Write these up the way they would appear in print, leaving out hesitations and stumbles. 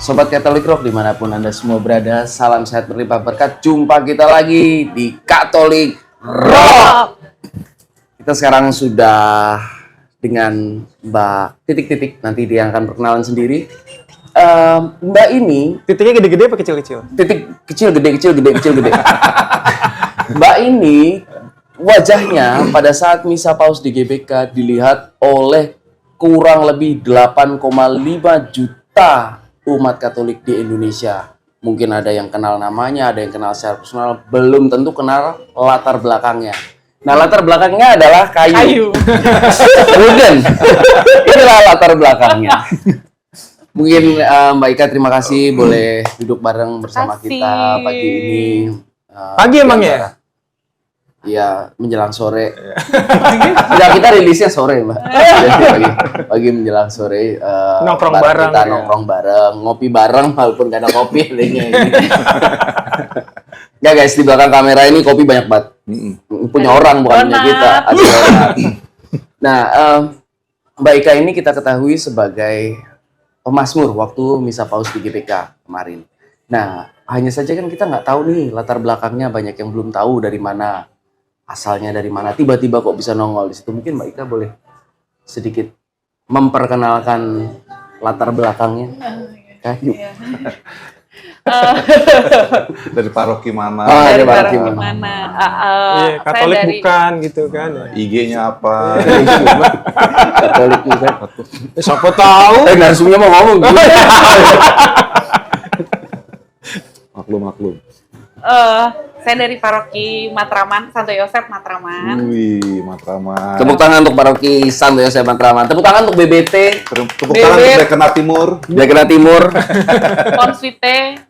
Sobat Katolik Rock dimanapun Anda semua berada, salam sehat berlimpah berkat. Jumpa kita lagi di Katolik Rock. Kita sekarang sudah dengan Mbak Titik-Titik, nanti dia akan perkenalan sendiri. Mbak ini titiknya gede-gede apa kecil-kecil? titik kecil gede. Mbak ini wajahnya pada saat misa paus di GBK dilihat oleh kurang lebih 8,5 juta umat Katolik di Indonesia. Mungkin ada yang kenal namanya, ada yang kenal secara personal, belum tentu kenal latar belakangnya. Nah, latar belakangnya adalah kayu. Wooden. Inilah latar belakangnya. Mungkin Mbak Ika, terima kasih boleh duduk bareng bersama kita pagi ini. Pagi emang ya? Iya, menjelang sore. Ya, kita rilisnya sore, Mbak. Jadi pagi menjelang sore. Nongkrong bareng. Kita nongkrong bareng, ngopi bareng, walaupun gak ada kopi adanya ini. Ya guys, di belakang kamera ini kopi banyak banget. Punya orang, bukan punya kita. Ada orang. Nah, Mbak Ika ini kita ketahui sebagai pemazmur waktu misa paus di GBK kemarin. Nah, hanya saja kan kita nggak tahu nih latar belakangnya, banyak yang belum tahu dari mana. Asalnya dari mana, tiba-tiba kok bisa nongol di situ. Mungkin Mbak Ika boleh sedikit memperkenalkan latar belakangnya. Kayu. Dari paroki mana? Dari paroki mana? mana? Iya, Katolik bukan gitu kan. IG-nya apa? Katolik juga. Siapa tahu? Narsumnya mau ngomong. Maklum. Saya dari paroki Matraman, Santo Yosef Matraman. Wih, Matraman. Tepuk tangan untuk paroki Santo Yosef Matraman. Tepuk tangan untuk BBT. Tepuk tangan untuk Dekena Timur. Dekena Timur.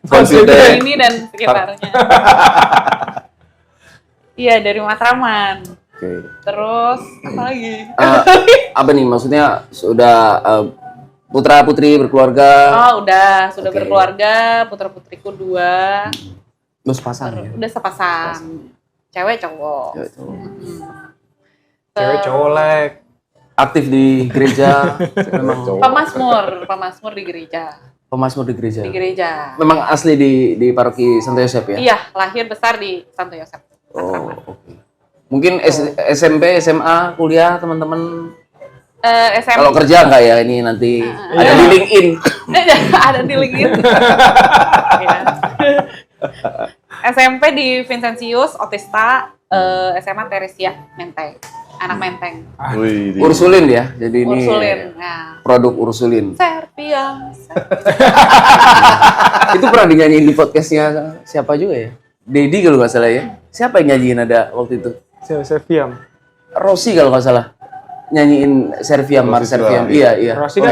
Konsuite ini dan sekitarnya. Iya, dari Matraman. Oke. Terus apa lagi? Apa nih maksudnya sudah putra putri berkeluarga? Oh, sudah Oke. berkeluarga, putra-putriku 2. Terus pasang ya? Udah sepasang. Cewek cowok. Ya, itu. Cewek cowok lek. Aktif di gereja. Memang Pemazmur di gereja. pemazmur di gereja. Di gereja. Memang asli di paroki Santo Yosef ya? Iya, lahir besar di Santo Yosef. Oh, oke. Mungkin SMP, SMA, kuliah teman-teman. SMP. Kalau kerja nggak ya ini nanti ada di LinkedIn. Ada di LinkedIn. Iya. SMP di Vincentius, Otista, SMA Teresia, Menteng. Anak Menteng. Wih, Ursulin ya, jadi ini Ursulin. Nah. produk Ursulin. Servia. Itu pernah dinyanyiin di podcastnya siapa juga ya? Dedi kalau nggak salah ya. Siapa yang nyanyiin ada waktu itu? Serviam. Rossi kalau nggak salah. Nyanyiin Serviam, Mar Rossi Serviam. juga. Iya. Rossi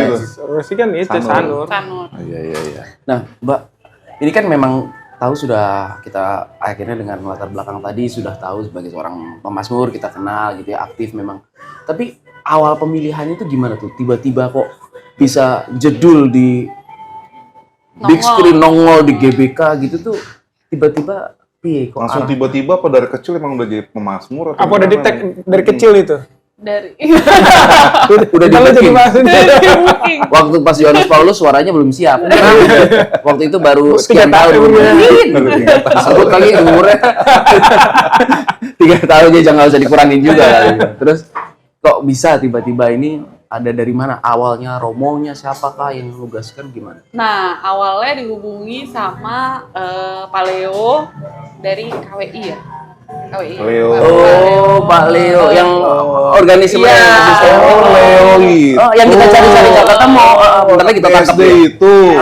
kan itu Sanur. Sanur. Iya. Nah, Mbak, ini kan memang tahu sudah kita akhirnya dengan latar belakang tadi sudah tahu sebagai seorang pemazmur, kita kenal gitu ya, aktif memang. Tapi awal pemilihannya itu gimana tuh? Tiba-tiba kok bisa jedul di big screen, nongol di GBK gitu tuh. Tiba-tiba piye kok Langsung tiba-tiba apa dari kecil emang udah jadi pemazmur? Apa udah di-tag dari kecil itu? Dari udah Kalau jadi di bahasa booking. waktu pas Yohanes Paulus suaranya belum siap. Waktu itu baru sekian 3 tahun. tahun. Sebut lagi umurnya. 3 tahun aja jangan usah dikurangin juga. Terus kok bisa tiba-tiba ini ada dari mana? Awalnya romonya siapakah yang menugaskan gimana? Nah, awalnya dihubungi sama Pak Leo dari KWI ya. KWI. Leo. Oh, Pak Leo yang organisme Iya. Leo gitu. Oh, yang kita cari-cari nggak ketemu. Bentar lagi kita tangkap BSD ya. itu.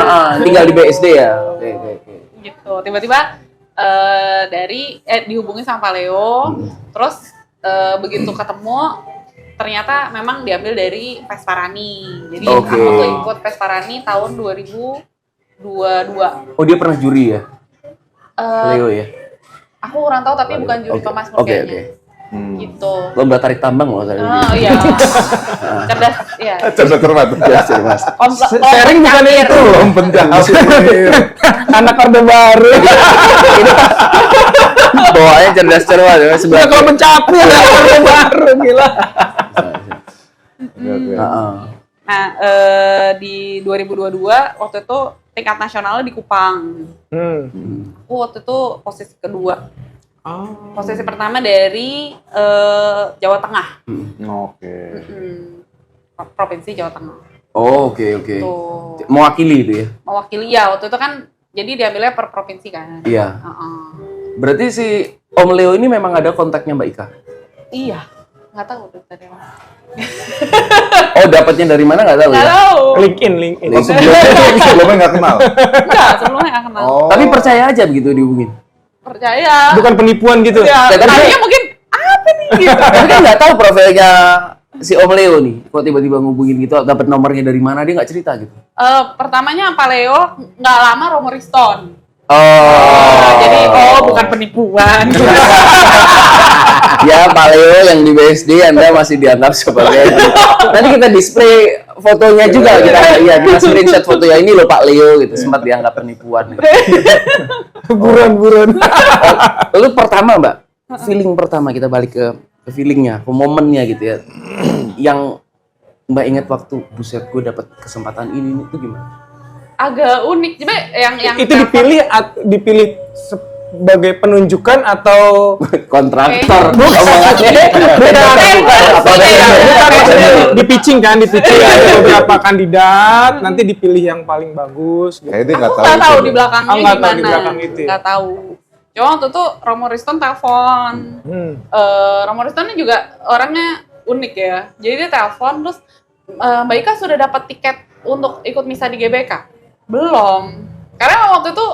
Tinggal di BSD ya. Oke. Gitu. Tiba-tiba dihubungi sama Pak Leo. Terus begitu ketemu ternyata memang diambil dari Vesparani. Jadi Oke. aku tuh ikut Vesparani tahun 2022. Oh, dia pernah juri ya? Eh, Leo ya? Aku kurang tahu tapi bukan juri Oke. pemazmur Oke. kayaknya. Gitu. Lomba tarik tambang loh tadi. Oh iya. Cerdas, iya. Cerdas cermat. Mas. Sharing bukan itu. Belum penjahit. Anak Orde Baru. Bawaannya cerdas cermat ya. Sebelah kalau mencapai anak Orde Baru gila. Heeh. Nah, di 2022 waktu itu tingkat nasionalnya di Kupang. Aku waktu itu posisi kedua. Posisi pertama dari Jawa Tengah. Oke. Provinsi Jawa Tengah. Oh, oke. Tuh. Mewakili itu ya? Mewakili ya, waktu itu kan jadi diambilnya per provinsi kan. Iya. Berarti si Om Leo ini memang ada kontaknya Mbak Ika? Iya, nggak tahu tuh dari mana. Oh, dapatnya dari mana nggak tahu Nggak ya? tahu. LinkedIn. Oh, sebelumnya nggak kenal. Enggak, sebelumnya nggak kenal. Oh. Tapi percaya aja begitu dihubungin. Percaya. Bukan penipuan gitu. Ya, Tapi- tadinya mungkin apa nih gitu. Tapi kan nggak tahu profilnya si Om Leo nih. Kok tiba-tiba ngubungin gitu, dapat nomornya dari mana, dia nggak cerita gitu. Pertamanya Pak Leo nggak lama Romo Riston. Oh. Jadi bukan penipuan. Ya, Pak Leo yang di BSD Anda masih dianggap sebagai nanti kita display fotonya juga kita screenshot fotonya ini loh Pak Leo gitu, sempat dianggap penipuan gitu. Buron. Lalu pertama Mbak, feeling pertama kita balik ke feelingnya, ke momennya gitu ya. Yang Mbak ingat waktu buset gue dapat kesempatan ini itu gimana? Agak unik. Coba yang Itu dipilih sebagai penunjukan atau Kontraktor. Bukan. Maksudnya di pitching kan, ada beberapa kandidat, nanti dipilih yang paling bagus gitu. Kayaknya dia nggak Aku tahu. nggak tahu itu di deh. belakangnya Oh, nggak tahu gimana. di belakang itu ya? Nggak tahu. Cuma waktu itu Romo Riston telepon. Romo Riston ini juga orangnya unik ya. Jadi dia telepon terus Mbak Ika sudah dapat tiket untuk ikut misa di GBK? Belum. Karena waktu itu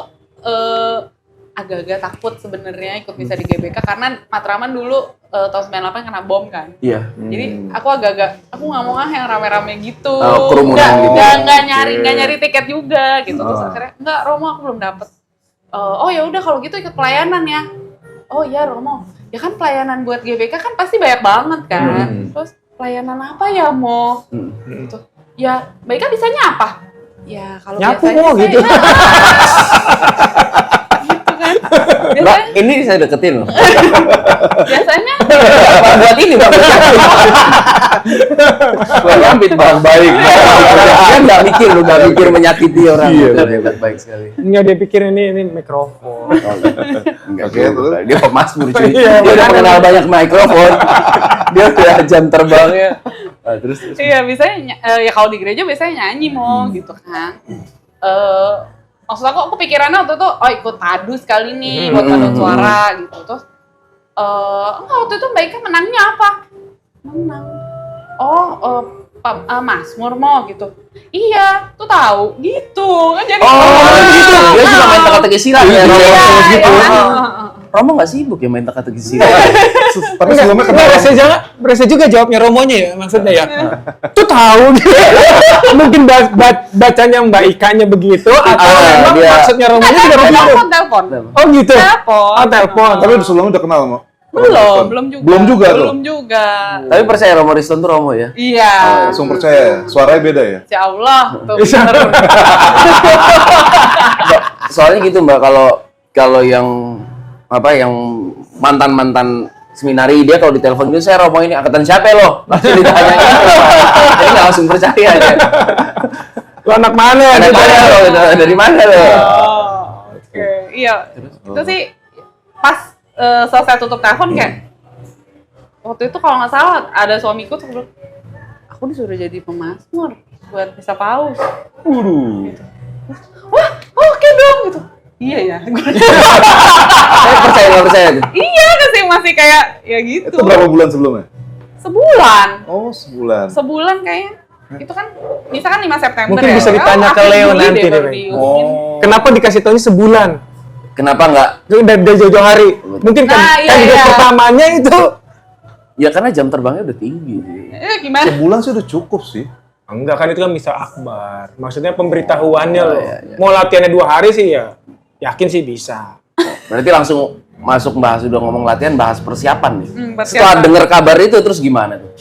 agak-agak takut sebenarnya ikut misa di GBK karena Matraman dulu tahun 98 kena bom kan. Iya. Jadi aku aku nggak mau yang rame-rame gitu. Oh, kerumunan gitu. Nggak nyari tiket juga gitu. Terus akhirnya enggak, Romo aku belum dapet. Oh ya udah kalau gitu ikut pelayanan ya. Oh iya Romo. Ya kan pelayanan buat GBK kan pasti banyak banget kan. Terus pelayanan apa ya Mo? Gitu. Ya Mbak Ika bisanya apa? Ya kalau Nyapu biasanya Mo saya- gitu. gitu kan. Mbak, Biasanya, ini saya deketin loh. biasanya Buat ini Mbak. Buat nyambit Bang, baik. Dia nggak mikir menyakiti orang. Iya, Hebat, baik sekali. Enggak, dia pikir ini mikrofon. Enggak, Oke, terus? dia pemasmur cuy. Iya, Dia udah makanya. mengenal banyak mikrofon. Dia udah jam terbangnya. Nah, terus. iya biasanya ya kalau di gereja biasanya nyanyi Mo gitu kan. Maksud aku pikirannya waktu itu ikut padu sekali nih buat paduan suara gitu. Terus enggak, waktu itu Mbak Ika menangnya apa? Menang. Mazmur Mo gitu. Iya, tuh tahu gitu. Kan jadi Gitu. Dia juga main teka-teki silang ya. Iya, Romo nggak sibuk ya main teka-teki silang. Tapi sebelumnya kenal. Rese juga jawabnya Romonya ya, maksudnya ya. Tuh tahu gitu. Mungkin bacanya Mbak Ikanya begitu atau memang dia- maksudnya Romonya juga begitu. telepon. Oh gitu. Telepon. Oh, telepon. Tapi sebelumnya udah kenal sama. Belum juga. Belum juga tuh. Tapi percaya Romo Riston tuh Romo ya. Iya. Langsung percaya. Suaranya beda ya? Ya Allah, tuh Bisa. bener. Soalnya gitu Mbak, kalau yang mantan seminari, dia kalau ditelepon itu saya Romo ini angkatan siapa lo? Langsung ditanyain. Jadi nggak langsung percaya dia. Lo anak mana? Anak Gitu. mana lo? Dari mana lo? Oke. Iya. Itu sih pas selesai tutup telepon kayak waktu itu kalau nggak salah ada suamiku tuh bilang, aku disuruh jadi pemazmur buat misa paus. Waduh. Wah, oke dong gitu. Iya ya. Saya percaya nggak percaya tuh. Iya sih masih kayak ya gitu. Itu berapa bulan sebelumnya? Sebulan. Oh, sebulan. Sebulan kayaknya. Itu kan misalkan 5 September Mungkin ya. bisa ditanya ke April, Leo Juli nanti deh deh, baru Bang. diumumin. Kenapa dikasih tahunya sebulan? Kenapa nggak? Itu dari jauh-jauh hari. Mungkin Nah, iya, kandidat iya. pertamanya itu. Ya karena jam terbangnya udah tinggi. Gimana? Sebulan sih udah cukup sih. Enggak, kan itu kan bisa akbar. Maksudnya pemberitahuannya loh. iya, iya. Mau latihannya 2 hari sih ya, yakin sih bisa. Berarti langsung masuk bahas, udah ngomong latihan, bahas persiapan nih. Persiapan. Setelah dengar kabar itu terus gimana tuh?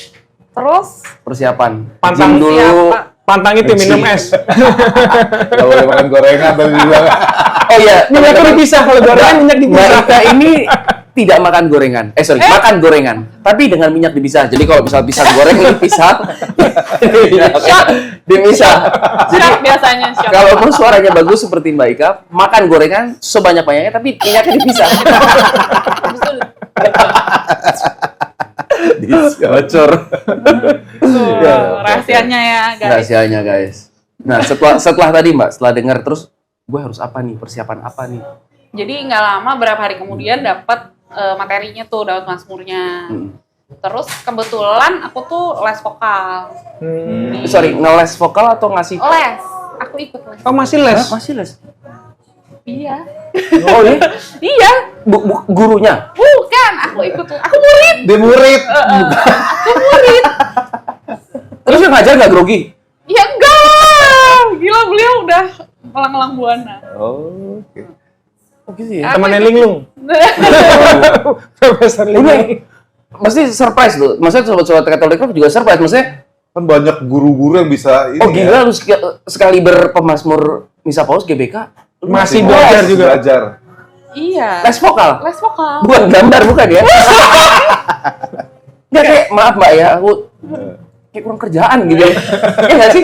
Terus Persiapan. Pantang Gym dulu. siapa? Pantang itu minum es. Kalau boleh makan gorengan tadi bilang. Oh iya, Minyaknya dipisah, kalau gorengan minyak Mbak dipisah. Ika ini tidak makan gorengan. Makan gorengan, tapi dengan minyak dipisah. Jadi kalau misal pisang goreng ini pisang, Dimisah. Jadi Shot biasanya shot. kalaupun suaranya bagus seperti Mbak Ika, makan gorengan sebanyak-banyaknya tapi minyaknya dipisah. Habis itu Bocor. tuh, rahasianya ya guys. Rahasianya guys. Nah setelah tadi Mbak, setelah dengar terus, gue harus apa nih, persiapan apa nih? Jadi nggak lama berapa hari kemudian dapat materinya tuh, dapat Mazmurnya. Terus kebetulan aku tuh les vokal. Sorry, ngeles vokal atau ngasih? Les, aku ikut les. Oh, masih les? Hah, masih les? Iya. Oh iya? Iya. Gurunya? Bukan, aku ikut. Aku murid. Dia murid. Aku murid. Terus yang ngajar nggak grogi? Ya enggak. Gila, beliau udah melang-lang buana. Oh, oke. Oh gitu ya? Temannya Linglung. Profesor Linglung. Pasti surprise tuh. Maksudnya sobat-sobat Katolik juga surprise. Maksudnya, Kan banyak guru-guru yang bisa ini oh gila ya. lu sekali berpemazmur Misa Paus GBK. Lu Masih belajar juga. Belajar. Iya. Les vokal? Les vokal. Bukan gambar, bukan ya? Nggak kayak, maaf Mbak ya, aku kayak kurang kerjaan gitu ya. Iya nggak sih?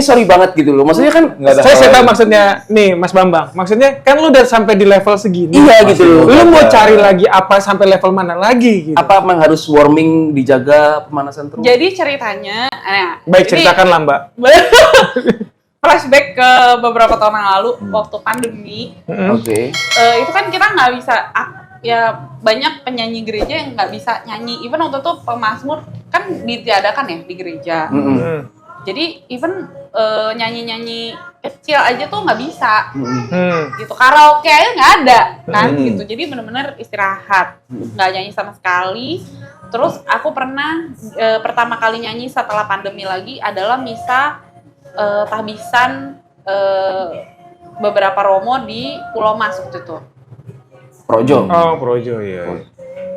Sorry banget gitu loh. Maksudnya kan, Nggak ada Saya hal tahu lain. maksudnya, nih Mas Bambang. Maksudnya kan lu udah sampai di level segini. iya gitu loh. Lu mau cari lagi apa sampai level mana lagi gitu? Apa emang harus warming, dijaga pemanasan terus? Jadi ceritanya, Baik, ceritakan lah Mbak. Flashback ke beberapa tahun yang lalu waktu pandemi. Oke. Itu kan kita nggak bisa, ya banyak penyanyi gereja yang nggak bisa nyanyi. Even waktu itu pemazmur kan ditiadakan ya di gereja. Jadi even nyanyi-nyanyi kecil aja tuh nggak bisa. Gitu, karaoke aja nggak ada kan gitu. Jadi benar-benar istirahat, nggak nyanyi sama sekali. Terus aku pernah pertama kali nyanyi setelah pandemi lagi adalah misa tahbisan beberapa romo di Pulau Mas waktu itu. Projo. Oh, Projo ya.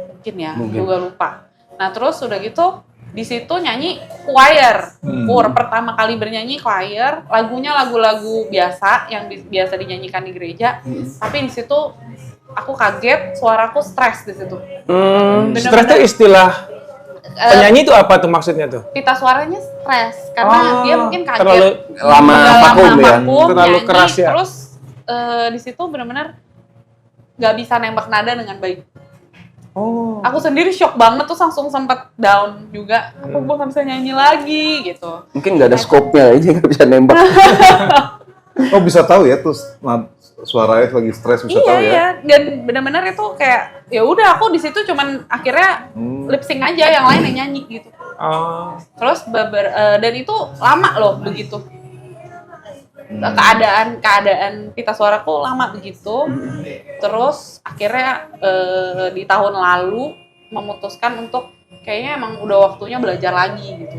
Mungkin ya, Mungkin. juga lupa. Nah terus udah gitu di situ nyanyi choir. Pertama kali bernyanyi choir, lagunya lagu-lagu biasa yang biasa dinyanyikan di gereja. Tapi di situ aku kaget, suaraku stres di situ. Stres itu istilah penyanyi itu apa tuh maksudnya tuh? Pita suaranya stres karena dia mungkin kaget. terlalu lama vakum ya. Terlalu nyanyi, keras ya. Terus di situ benar-benar nggak bisa nembak nada dengan baik. Oh. Aku sendiri shock banget tuh, langsung sempat down juga. Aku nggak bisa nyanyi lagi gitu. Mungkin nggak ada scope-nya, ini nggak bisa nembak. Oh, bisa tahu ya tuh suaranya lagi stres bisa tahu ya. Iya, dan benar-benar itu kayak ya udah aku di situ cuman akhirnya lip sync aja, yang lain yang nyanyi gitu. Oh. Terus dan itu lama loh begitu. Keadaan pita suaraku lama begitu. Terus akhirnya di tahun lalu memutuskan untuk kayaknya emang udah waktunya belajar lagi gitu.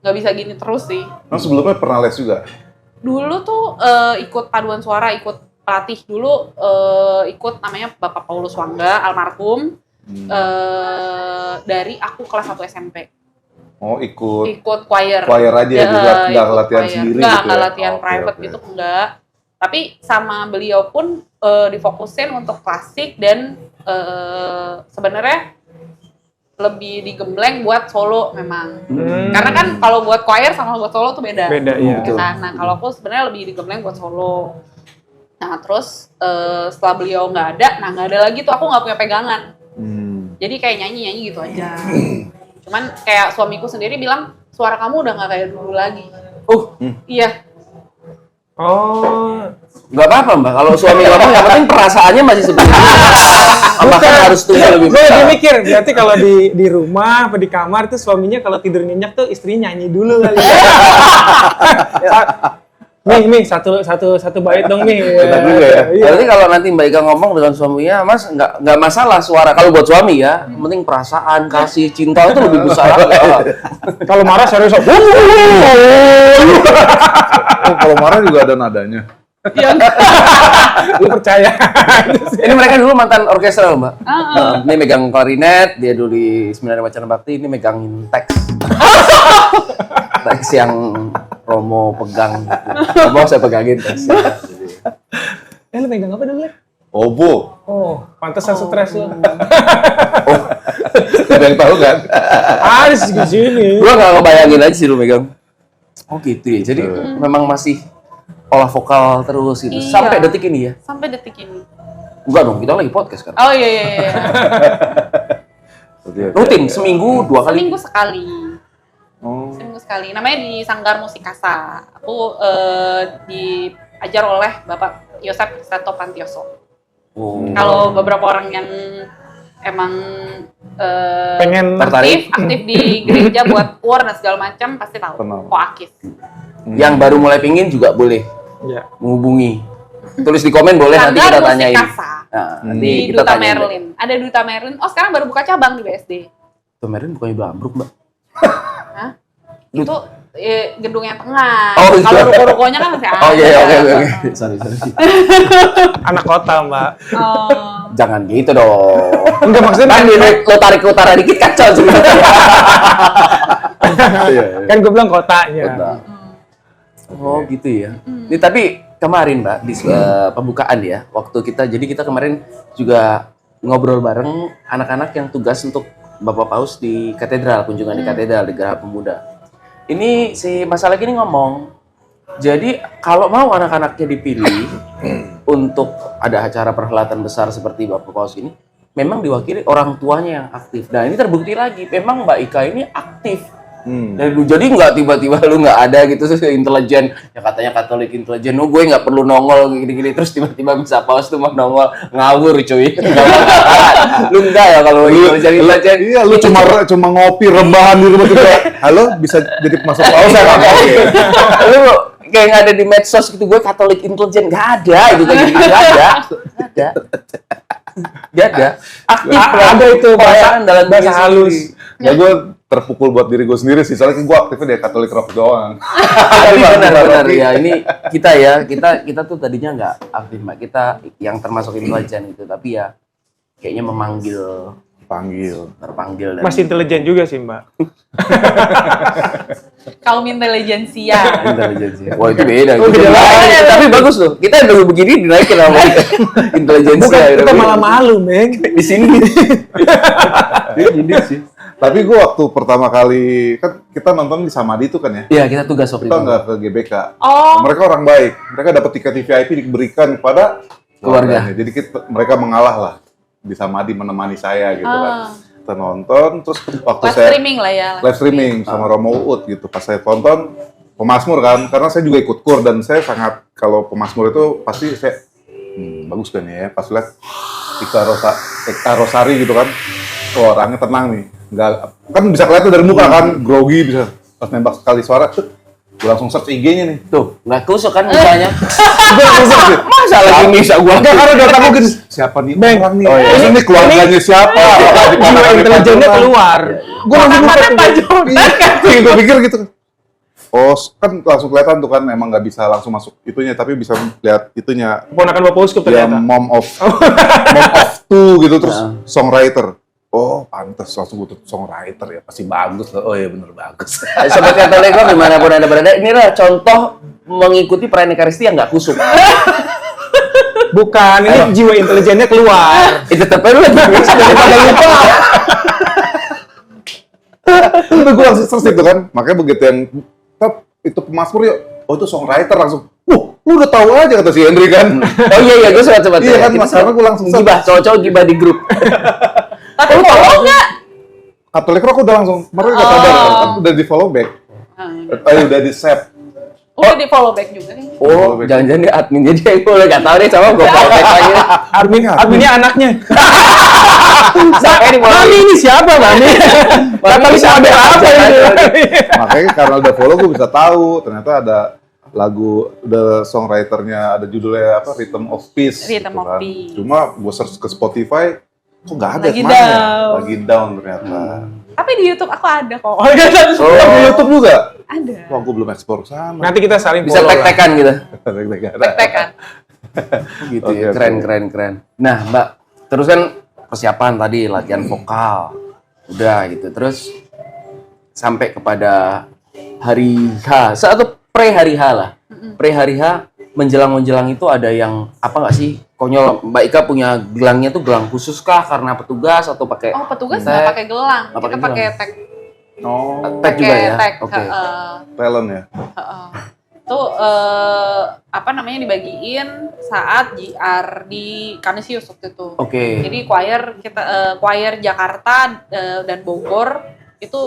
Nggak bisa gini terus sih. Nah, sebelumnya pernah les juga? Dulu tuh ikut paduan suara, ikut pelatih dulu, ikut namanya Bapak Paulus Wangga, almarhum, dari aku kelas 1 SMP. Oh, ikut Ikut choir. choir aja ya, nggak ikut latihan choir. sendiri Nggak, gitu nggak ya? latihan Oh, oke, private oke. gitu, enggak. Tapi sama beliau pun difokusin untuk klasik dan sebenarnya lebih digembleng buat solo memang. Karena kan kalau buat choir sama buat solo tuh beda. Beda, iya. Ya kan? Nah, kalau aku sebenarnya lebih digembleng buat solo. Nah, terus setelah beliau nggak ada, nah nggak ada lagi tuh, aku nggak punya pegangan. Jadi kayak nyanyi-nyanyi gitu aja. Cuman kayak suamiku sendiri bilang, suara kamu udah nggak kayak dulu lagi. Iya. Oh. Nggak apa-apa Mbak, kalau suami ngomong yang penting perasaannya masih seperti itu. Apakah harus tunggu lebih Gue lagi besar? mikir, berarti kalau di rumah apa di kamar tuh suaminya kalau tidur nyenyak tuh istrinya nyanyi dulu kali. Nih, satu bait dong nih. Benar juga ya. Iya. Berarti kalau nanti Mbak Ika ngomong dengan suaminya, Mas nggak masalah suara. Kalau buat suami ya, yang penting perasaan, kasih, cinta itu lebih besar. Kalau marah serius. Oh, kalau marah juga ada nadanya. Lu percaya? Ini mereka dulu mantan orkestra loh, Mbak. Ini megang klarinet, dia dulu di Seminari Wacana Bakti, ini megangin teks. Teks yang Romo pegang gitu. Romo saya pegangin teks. Lu megang apa dulu? Obo. Oh, pantesan stres lu. Ada yang tahu kan? Harus di sini. Gua nggak ngebayangin aja sih lu megang. Oh gitu ya. Jadi memang masih olah vokal terus gitu. Iya. Sampai detik ini ya. Sampai detik ini. Enggak dong, kita lagi podcast kan. Oh iya. Oke. Rutin seminggu 2 kali. Seminggu sekali. Oh. Seminggu sekali. Namanya di Sanggar Musik Kasa. Aku diajar oleh Bapak Yosep Seto Pantioso. Oh. Kalau beberapa orang yang emang Pengen Tertarik. aktif di gereja buat war dan segala macam pasti tahu. Kenal. Koakis. Yang baru mulai pingin juga boleh ya. menghubungi. Tulis di komen boleh nanti Sanggar kita Musik tanyain. Kasa. Nah, Di nanti kita Duta tanyain. Merlin. Ada Duta Merlin. Oh sekarang baru buka cabang di BSD. Duta Merlin bukannya Bambruk, Mbak? Hah? Itu gedung yang tengah. Oh, Kalau iya. ruko-rukonya kan masih ada. Oh iya, oke. Sorry. Anak kota, Mbak. Oh. Jangan gitu dong. Enggak maksudnya Kan lo tarik ke utara dikit kacau ceritanya. Iya. kan gue bilang kotanya. Kota. Oh gitu ya. Ini tapi kemarin Mbak di pembukaan ya, waktu kita kemarin juga ngobrol bareng anak-anak yang tugas untuk Bapak Paus di katedral, kunjungan di katedral di Geraha Pemuda. Ini si Mas Alek ini ngomong, jadi kalau mau anak-anaknya dipilih untuk ada acara perhelatan besar seperti Bapak Paus ini, memang diwakili orang tuanya yang aktif. Nah ini terbukti lagi, memang Mbak Ika ini aktif. Dan jadi nggak tiba-tiba lu nggak ada gitu terus intelijen ya katanya Katolik intelijen, gue nggak perlu nongol gini-gini terus tiba-tiba bisa Paus tuh mau nongol ngawur cuy. Lu enggak ya kalau intelijen. Iya, lu cuma ngopi rebahan di rumah juga. Halo, bisa jadi masuk paus ya nggak mau? Lu kayak nggak ada di medsos gitu, gue Katolik intelijen nggak ada itu kayak gitu nggak ada. Aktif Ada itu perasaan dalam bahasa diri halus. sendiri. Ya gue terpukul buat diri gue sendiri sih, soalnya gue aktifnya di Katolik Rock doang. Tapi benar-benar ya ini kita tuh tadinya nggak aktif Mbak, kita yang termasuk intelijen gitu, tapi ya kayaknya terpanggil dan Masih intelijen juga sih, Mbak. Kaum intelijensia. intelijensi. Wah itu beda. Oh, gitu. beda lagi. Tapi bagus loh. Kita dulu begini dinaikin sama intelijensi. Bukan, kita malah malu, Meng. di sini. Ini sih. Tapi gue waktu pertama kali, kan kita nonton di Samadhi itu kan ya, Iya kita tugas waktu kita itu. nggak ke GBK. Oh. Mereka orang baik, mereka dapat tiket VIP diberikan kepada Keluarga. Jadi mereka mengalah lah di Samadhi menemani saya gitu kan. Kita nonton, terus waktu Live saya streaming lah ya. live streaming sama Romo Uut gitu. Pas saya tonton Pemasmur kan, karena saya juga ikut kur dan saya sangat kalau Pemasmur itu pasti saya bagus kan ya. Pas lihat Ika Rosari gitu kan, oh, orangnya tenang nih, nggak kan bisa kelihatan dari muka kan, grogi bisa pas nembak sekali suara, gue langsung search IG-nya nih. Tuh nggak kusuk kan mukanya. Gue langsung search gitu. Masa lagi bisa gua. Enggak, karena udah tahu gitu. Siapa nih orang nih? Oh, iya. Ini keluarganya siapa? Jiwa intelijennya keluar. Gue langsung Mata-mata buka Pak tuh. Jordan Iya, gue pikir gitu. Oh, kan langsung kelihatan tuh kan emang nggak bisa langsung masuk itunya, tapi bisa lihat itunya. Keponakan Bapak Uskup Ya, ternyata. mom of two gitu, terus songwriter. Oh, pantas langsung butuh songwriter ya, pasti bagus lah. Oh iya bener bagus. Sobat Katolik dimanapun anda berada, inilah contoh mengikuti perayaan Ekaristi yang nggak kusuk. Bukan, ini jiwa intelijennya keluar. Itu tetap lu lagi bisa daripada lupa. Itu gue langsung search itu kan, makanya begitu yang itu Pemasmur yuk, oh itu songwriter langsung. Lu udah tahu aja kata si Henry kan. Oh iya gue sempat. Iya kan, Kita masalahnya gue langsung search. gibah, cowok-cowok gibah di grup. Tapi follow nggak? Katolik Rock udah langsung, mereka nggak sadar kan, udah di follow back, udah di save. Udah di follow back juga nih. Oh, jangan-jangan dia adminnya dia gue nggak tahu deh sama gue follow back lagi. Adminnya anaknya. Sampai di follow. Mami ini siapa, Mami? Katolik ada apa ini? Makanya karena udah follow gue bisa tahu ternyata ada lagu, udah songwriternya ada judulnya apa, Rhythm of Peace. Rhythm gitu of kan. Peace. Cuma gue search ke Spotify, kok nggak ada Lagi kemana ya? down. Lagi down ternyata. Tapi di YouTube aku ada kok. Oh, di YouTube juga? Ada. Wah, gue belum explore ke sana. Nanti kita saling Bisa follow lah. tek-tekan gitu. Tek-tekan. Gitu Oke, ya. oke. Keren. Nah, Mbak, terus kan persiapan tadi latihan vokal. Udah gitu. Terus sampai kepada hari H, atau pre hari H lah. Pre hari H menjelang itu ada yang apa nggak sih? Konyol, Mbak Ika punya gelangnya tuh gelang khusus kah karena petugas atau pakai Oh, petugas tag? nggak pakai gelang, Nggak kita pakai pakai gelang. tag. Oh, tag juga Pakai ya? tag, Oke. talent ya. Itu apa namanya dibagiin saat JR di Kanisius waktu itu. Oke. Jadi choir Jakarta dan Bogor itu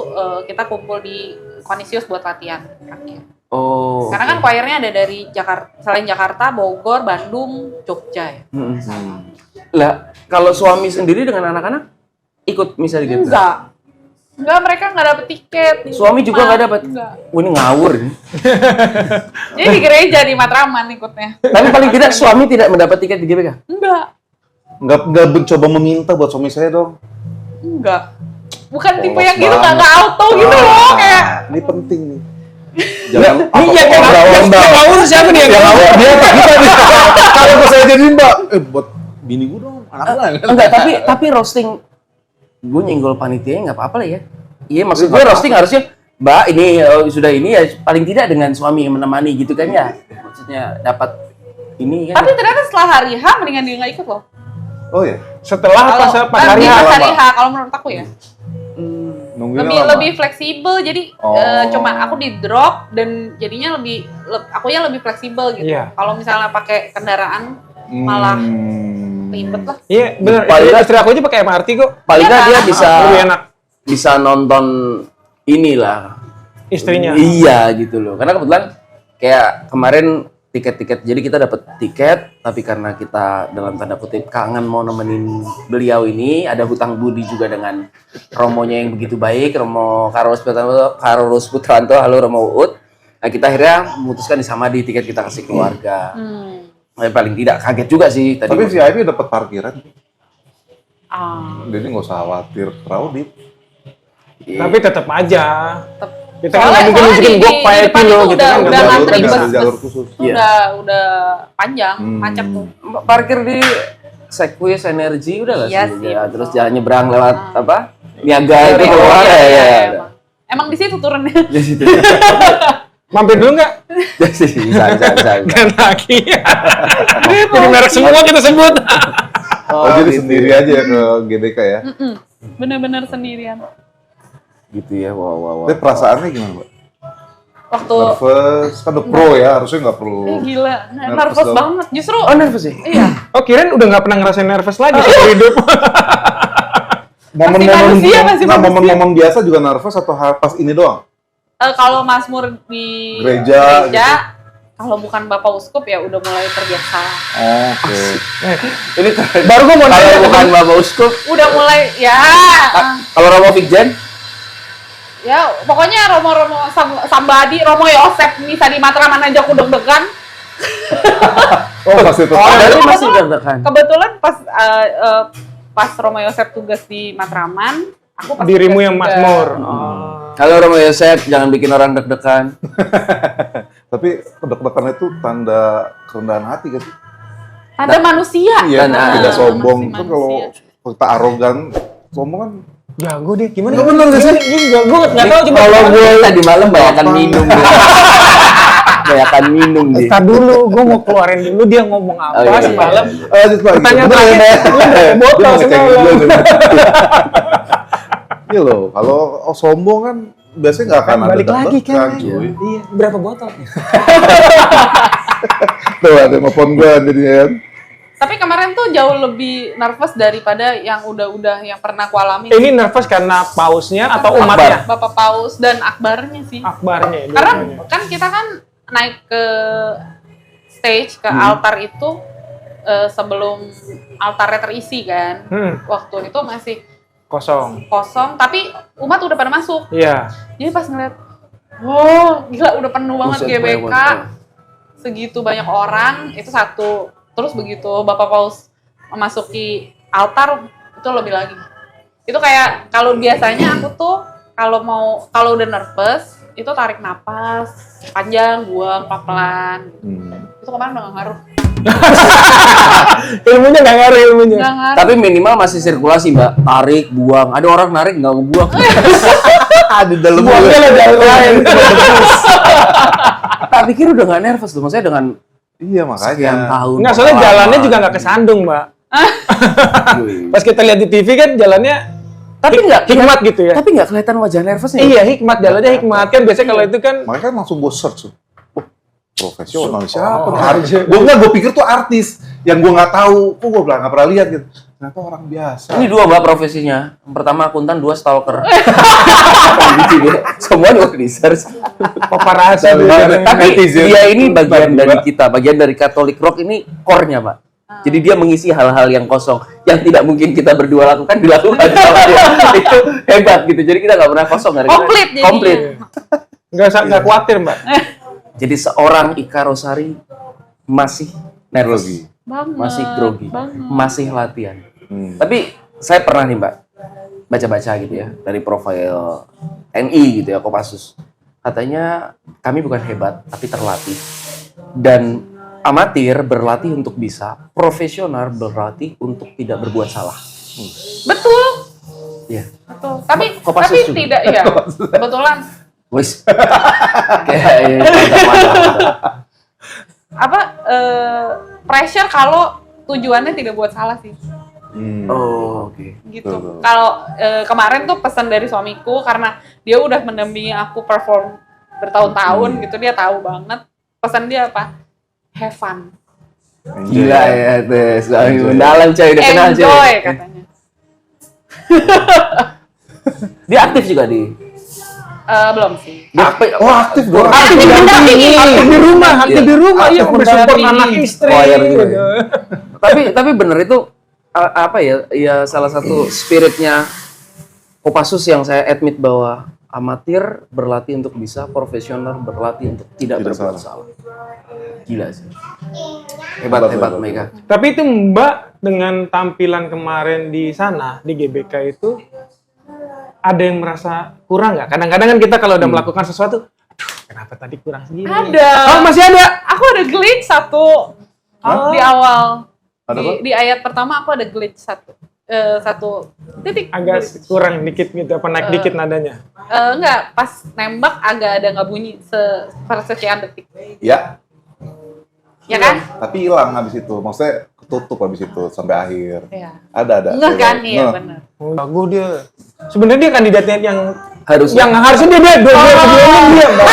kita kumpul di Kanisius buat latihan akhir. Oh. Karena kan choirnya ada dari Jakarta, selain Jakarta, Bogor, Bandung, Jogja ya. Lah, kalau suami sendiri dengan anak-anak ikut misalnya gitu? Enggak, mereka nggak dapet tiket. di Suami juga rumah. nggak dapat? Enggak. Wah, ini ngawur ini. Jadi di gereja di Matraman ikutnya. Tapi paling tidak suami tidak mendapat tiket di GBK? Enggak. Nggak mencoba meminta buat suami saya dong. Enggak. Bukan tipe Polos yang gitu, banget. nggak auto gitu loh kayak. Ini penting nih. Jangan Ini yang ngawur siapa nih yang ngawur? dia apa kita nih? Kalau pas saya jadi Mbak, buat bini gue dong, anak gue. Enggak, tapi roasting gue nyenggol panitia nggak apa-apa lah ya. Iya, maksud gue roasting harusnya Mbak ini sudah ini ya paling tidak dengan suami yang menemani gitu kan ya. Maksudnya dapat ini kan. Tapi ternyata setelah hari H mendingan dia nggak ikut loh. Oh ya, Setelah pas hari pas H. hari H kalau menurut aku ya. nungguinnya lama. Lebih fleksibel jadi Oh. cuma aku di drop dan jadinya akunya lebih fleksibel gitu. Iya. Kalau misalnya pakai kendaraan malah ribet lah. Iya, benar. Paling nggak- Istri aku aja pakai MRT kok. Paling nggak Iya dia kan? bisa Lebih enak bisa nonton inilah istrinya. Iya gitu loh. Karena kebetulan kayak kemarin tiket-tiket, jadi kita dapat tiket, tapi karena kita dalam tanda kutip kangen mau nemenin beliau ini, ada hutang budi juga dengan Romonya yang begitu baik, Romo Karolus Putranto, halo Romo Uut. Nah kita akhirnya memutuskan sama di tiket kita kasih keluarga. Nah, paling tidak kaget juga sih tadi. Tapi VIP dapat parkiran. Ah, Jadi nggak usah khawatir crowded. Iya. Tapi tetap aja. tetep. Kita kan nggak mungkin Soalnya gue di VIP depan lo itu gitu kan. udah nggak ngantri bisa. ada bus. jalur khusus. Itu Iya. udah panjang, macet tuh. Parkir di Sequis Energy udah nggak Iya sih? sih, Ya, betul. terus jalan nyebrang lewat apa? Niaga itu Iya, keluar iya, ya. iya, Ya. emang di situ turunnya. Di situ. Mampir dulu nggak? Bisa. Kan lagi. Jadi merek semua kita sebut. Oh, jadi gitu. sendiri aja ya ke GBK ya. Bener-bener sendirian. Gitu ya, wow. Tapi perasaannya gimana, Mbak? Waktu Nervous, kan udah pro ya, harusnya nggak perlu. gila, Nervous nervous dong. banget. Justru Oh, nervous ya? iya. Oh, kirain udah nggak pernah ngerasain nervous lagi seumur hidup. manusia, masih nah, manusia. momen-momen biasa juga nervous atau pas ini doang? Kalau Mazmur di Gereja, gitu. kalau bukan Bapak Uskup ya udah mulai terbiasa. Oke. Ini Baru gue mau kalau nanya. bukan Bapak Uskup, Udah mulai ya. kalau Romo Fikjen, Ya, pokoknya Romo Sambadi, Romo Yosef bisa di Matraman aja aku deg-degan. Oh, pasti itu. berarti masih deg-degan. Kebetulan pas Romo Yosef tugas di Matraman, aku pas Dirimu tugas yang juga. Mazmur. Kalau Romo Yosef jangan bikin orang deg-degan. Tapi kedek-dekan itu tanda kerendahan hati kan sih? Ada manusia. Iya, Nah, tidak masih sombong. Kan kalau manusia. kita arogan, sombong kan Jago deh, gimana? Nggak bener nggak sih? Gue nggak tahu coba. Kalau gue tadi malam banyakan Apa? minum. Banyakan minum deh. Ntar dulu, gue mau keluarin dulu dia ngomong apa Oh, iya, semalam. iya. lanjut Pak. Pertanyaan Bener, terakhir, ya? lu udah botol Dia mau ngecek semalam. dulu, gitu. Iya loh, kalau sombong kan biasanya nggak akan ada Balik lagi deg-degan, kan. cuy. Iya, berapa botol? Tuh ada telepon gue jadinya kan. Tapi kemarin tuh jauh lebih nervous daripada yang udah yang pernah aku alami. Ini nervous karena pausnya atau umatnya? Bapak Paus dan akbarnya sih. Akbarnya. Karena dua-duanya. kan kita kan naik ke stage, ke altar itu sebelum altarnya terisi kan. Waktu itu masih Kosong. kosong, tapi umat udah pada masuk. Iya. Jadi pas ngeliat, wow, gila udah penuh banget Buset, GBK. banyak. Segitu banyak orang, itu satu. Terus begitu Bapak Paus memasuki altar, itu lebih lagi. Itu kayak, kalau biasanya aku tuh, kalau udah nervous, itu tarik napas, panjang, buang, pelan-pelan. Itu kemarin udah gak ngaruh. Ilmunya nggak ngaruh ilmunya. Nggak ngaruh. Tapi minimal masih sirkulasi, Mbak. Tarik, buang. Ada orang narik nggak ngebuang. Ada dalam Buangnya lah jalan lain. Tak pikir udah nggak nervous tuh. Maksudnya dengan Iya makanya. Sekian tahun. Enggak, soalnya pengalaman. jalannya juga nggak kesandung, Mbak. Pas kita lihat di TV kan jalannya Tapi nggak hikmat gitu ya. Tapi nggak kelihatan wajah nervousnya. Iya, hikmat, jalannya hikmat. Kan biasanya kalau itu kan Makanya kan langsung gue search. Oh, profesional siapa? Oh, Gue pikir tuh artis yang gue nggak tahu. Kok gue nggak pernah lihat gitu. Ternyata orang biasa. Ini dua Mbak profesinya. Yang pertama akuntan, dua stalker. Semua di research. paparazzi. Tapi Netizen. dia ini bagian Tiba-tiba. dari kita, bagian dari Catholic Rock ini core-nya, Pak. Jadi dia mengisi hal-hal yang kosong, yang tidak mungkin kita berdua lakukan, dilakukan sama dia. Itu hebat gitu. Jadi kita nggak pernah kosong. Komplit jadinya. Komplit. Nggak khawatir, Mbak. Jadi seorang Ika Rosari masih nervous, Grogi. Banget. masih grogi, Banget. masih latihan. Tapi saya pernah nih Mbak, baca-baca gitu ya, dari profil NI gitu ya, Kopassus. Katanya kami bukan hebat, tapi terlatih. Dan amatir berlatih untuk bisa, profesional berlatih untuk tidak berbuat salah. Betul. Iya. Betul. Tapi Kopassus juga. tidak ya. Kebetulan Wis. Kayak mantap. apa pressure kalau tujuannya tidak buat salah sih. Oh, oke. Gitu. Betul. Kalau kemarin tuh pesan dari suamiku karena dia udah mendampingi aku perform bertahun-tahun gitu, dia tahu banget. Pesan dia apa? Have fun. Gila ya, Tes. Mendalam coy, udah kenal coy. Enjoy katanya. Dia aktif juga di. Belum sih. Oh aktif dong. Aktif di rumah, aktif di rumah, iya bersupport anak istri. Choir juga gitu. ya. Tapi bener itu apa ya? Ya salah satu spiritnya Kopassus yang saya admit bahwa amatir berlatih untuk bisa, profesional berlatih untuk tidak berbuat salah. Gila sih. Hebat Mega. Tapi itu Mbak dengan tampilan kemarin di sana di GBK itu ada yang merasa kurang nggak? Kadang-kadang kan kita kalau udah melakukan sesuatu, aduh kenapa tadi kurang segini? Ada. Oh masih ada? Aku ada glitch satu di awal. Ada apa? Di ayat pertama aku ada glitch satu titik. Agak glitch. kurang dikit gitu, apa naik dikit nadanya? Enggak, pas nembak agak ada nggak bunyi sekian detik. Ya. Ya kan? Tapi hilang habis itu. Maksudnya ketutup habis itu sampai akhir. Iya. Ada. Enggak kan? Iya Nah. benar. Oh, bagus dia. Sebenarnya dia kandidatnya yang Harusnya. harusnya dia dua-dua sebelumnya dia, Mbak.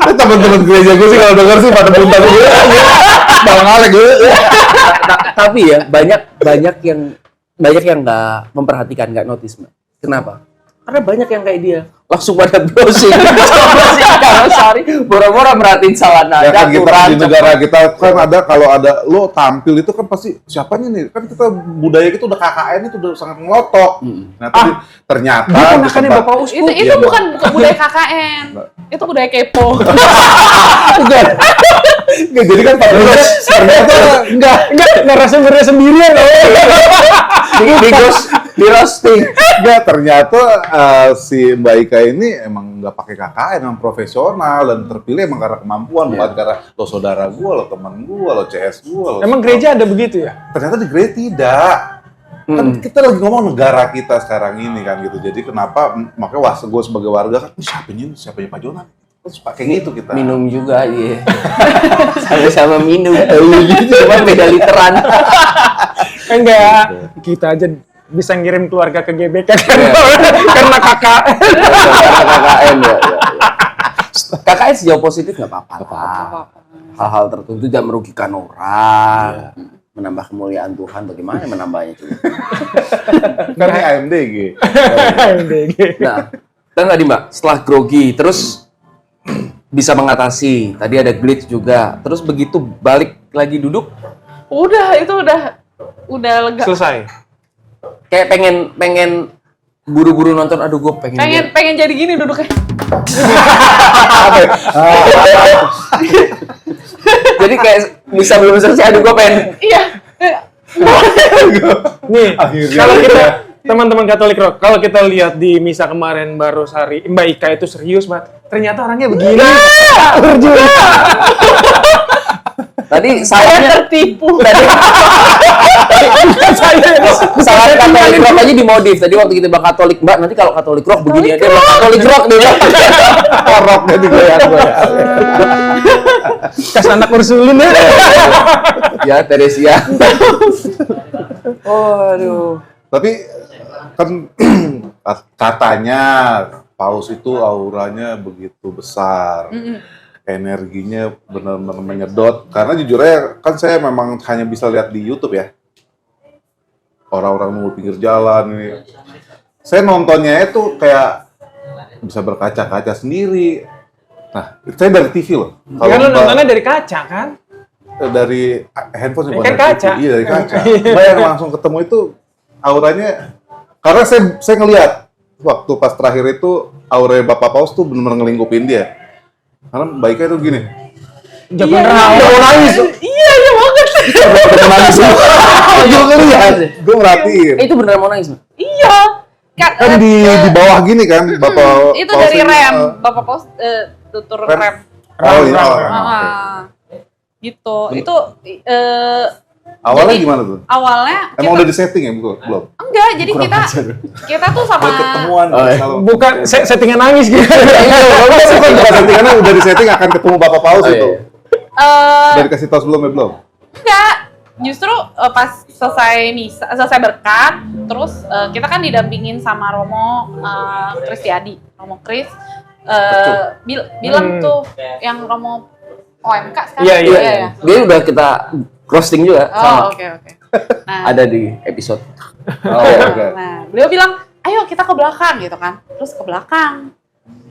Teman-teman gereja gue sih kalau denger sih pada muntah gue. Bang Alek gue. Tapi ya banyak yang nggak memperhatikan, nggak notice, Mbak. Kenapa? Karena banyak yang kayak dia langsung pada browsing, Ika Rosari, bora-bora merhatiin salah Ya nada, kan kita aturan, di negara kita kan ada kalau ada lo tampil itu kan pasti siapanya nih kan kita budaya kita udah KKN itu udah sangat melotok. Nah, tapi ternyata Dia di ponakannya tempat- Bapak Uskup. Itu Iya, Mbak. bukan budaya KKN. Itu budaya kepo. Nggak, jadi kan ternyata enggak Narasumbernya sendirian loh. di roasting. enggak ternyata si Mbak Ika ini emang nggak pakai KKN, emang profesional dan terpilih emang karena kemampuan bukan karena lo saudara gua, lo teman gua, lo CS gua. Lo Emang gereja ada begitu ya? ternyata di gereja tidak. Kan kita lagi ngomong negara kita sekarang ini kan gitu. Jadi kenapa makanya gue sebagai warga kan siapanya Pak Jonan? Terus pakai gitu kita. Minum juga, iya. Sama-sama minum. Cuma beda literan. Enggak. Kita aja bisa ngirim keluarga ke GBK kan? Iya. Karena kakak. KKN ya. KKN sejauh positif nggak apa-apa. Hal-hal tertentu tidak merugikan orang. Menambah kemuliaan Tuhan, bagaimana menambahnya juga? Kan ini AMDG. Nah, tahu nggak Mbak, setelah grogi, terus bisa mengatasi. Tadi ada glitch juga. Terus begitu balik lagi duduk, Udah, itu udah lega. Selesai. kayak pengen buru-buru nonton. Aduh, gue pengen. Pengen jadi gini duduknya. Jadi kayak bisa belum selesai. Aduh, gue pengen. Iya. Nih, Akhirnya. kalau kita teman-teman Katolik Rock, kalau kita lihat di misa kemarin baru hari Mbak Ika itu serius banget. Ternyata orangnya begini. Tadi Saya salahnya tertipu. tadi salah Katolik rock aja dimodif. Tadi waktu kita bilang Katolik, Mbak, nanti kalau Katolik rock begini aja, Mbak, Katolik rock dia bilang. Rocknya digoyang-goyang. Kas anak Ursulin ya. Ya, Teresia. Oh, aduh. Tapi kan katanya paus itu auranya begitu besar. Energinya benar-benar menyedot. Karena jujur aja, kan saya memang hanya bisa lihat di YouTube ya. Orang-orang nunggu pinggir jalan ini. Saya nontonnya itu kayak bisa berkaca-kaca sendiri. Nah, saya dari TV loh. Kan lu nontonnya dari kaca kan? Dari handphone sih, bukan Kan dari kaca. TV. Iya, dari kaca. Mbak yang langsung ketemu itu auranya, karena saya ngelihat waktu pas terakhir itu aura Bapak Paus tuh benar-benar ngelingkupin dia. Karena baiknya tuh gini. Jangan Mau nangis. Iya banget. Udah nangis. Gue ngeliat, gue merhatiin. Itu beneran mau nangis, Mbak? Iya. Kan di bawah gini kan, Bapak itu Paus dari ini, rem. Bapak Paus turun rem. Oh iya. Gitu. Itu Awalnya jadi, gimana tuh? awalnya Emang udah di setting ya, belum? enggak, jadi kita tuh sama Ketemuan. Oh, iya. Kalau bukan settingan nangis gitu. settingannya udah di setting akan ketemu Bapak Paus Oh, iya. itu. eh, Udah dikasih tahu sebelumnya belum? enggak. Justru pas selesai berkat, terus kita kan didampingin sama Romo Kristiadi, Romo Kris bilang tuh yang Romo OMK sekarang. Iya, iya. ya. Dia udah kita roasting juga sama. Oh, oke. Nah, Ada di episode. Oh, oke. nah, beliau bilang, ayo kita ke belakang gitu kan. Terus ke belakang.